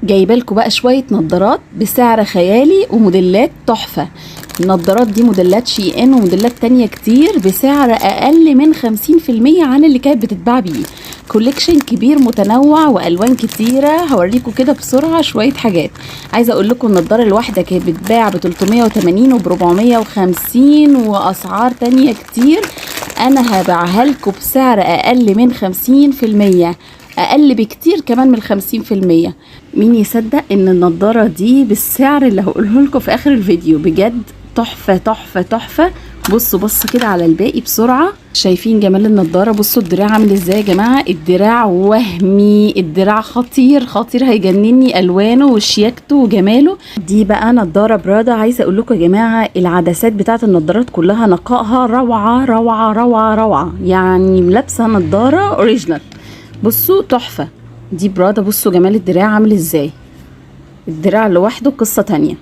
جايبه لكم بقى شويه نظارات بسعر خيالي وموديلات تحفه. النظارات دي موديلات شي ان وموديلات تانية كتير بسعر اقل من 50% عن اللي كانت بتتباع بيه. كوليكشن كبير متنوع والوان كتيره. هوريكم كده بسرعه شويه حاجات. عايزه اقول لكم النضاره الواحده كانت بتتباع ب 380 وب 450 واسعار تانية كتير. انا هبيعها لكم بسعر اقل من 50%، اقل بكتير كمان من 50%. مين يصدق ان النضاره دي بالسعر اللي هقوله لكم في اخر الفيديو؟ بجد تحفه تحفه تحفه. بصوا كده على الباقي بسرعه. شايفين جمال النضاره؟ بصوا الدراع عامل ازاي يا جماعه. الدراع وهمي، الدراع خطير خطير، هيجنني الوانه وشياكته وجماله. دي بقى نضاره برادا. عايزه اقول لكم يا جماعه العدسات بتاعه النضارات كلها نقائها روعه روعه روعه روعه، يعني لابسه نضاره اوريجينال. بصوا تحفه. دي برادا. بصوا جمال الدراع عامل ازاي. الدراع لوحده قصه تانية.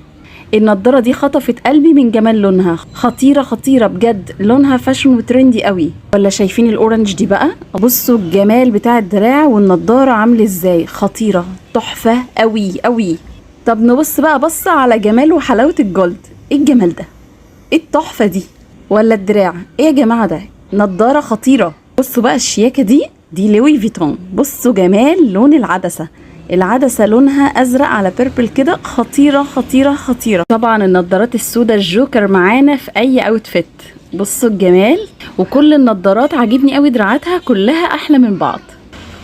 النضاره دي خطفت قلبي من جمال لونها. خطيره خطيره بجد، لونها فاشن وترندي قوي. ولا شايفين الاورنج دي بقى؟ بصوا الجمال بتاع الدراع والنضاره عامل ازاي. خطيره تحفه قوي قوي. طب نبص بقى بصه على جمال وحلاوه الجولد. ايه الجمال ده؟ ايه التحفه دي؟ ولا الدراع ايه يا جماعه ده؟ نضاره خطيره. بصوا بقى الشياكه دي لوي فيتون. بصوا جمال لون العدسه. العدسه لونها ازرق على بيربل كده. خطيره خطيره خطيره. طبعا النضارات السوداء الجوكر معانا في اي اوتفيت. بصوا الجمال. وكل النضارات عاجبني قوي دراعاتها كلها احلى من بعض.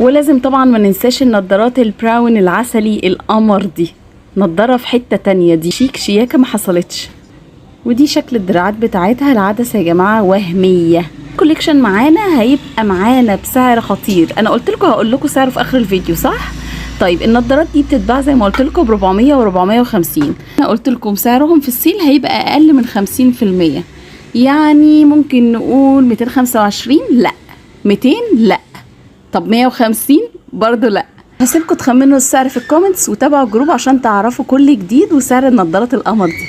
ولازم طبعا ما ننساش النضارات البراون العسلي القمر دي. نضاره في حته تانية، دي شيك شياكه ما حصلتش. ودي شكل الدراعات بتاعتها. العدسه يا جماعه وهميه. كوليكشن معانا هيبقى معانا بسعر خطير. انا قلت لكم هقول لكم سعره في اخر الفيديو صح؟ طيب النضارات دي بتتباع زي ما قلت لكم ب 400 و 450. انا قلت لكم سعرهم في السيل هيبقى اقل من 50%، يعني ممكن نقول 225 لا، 200 لا، طب 150 برضو لا. هسيبكم تخمنوا السعر في الكومنتس وتابعوا الجروب عشان تعرفوا كل جديد وسعر النضارات القمر دي.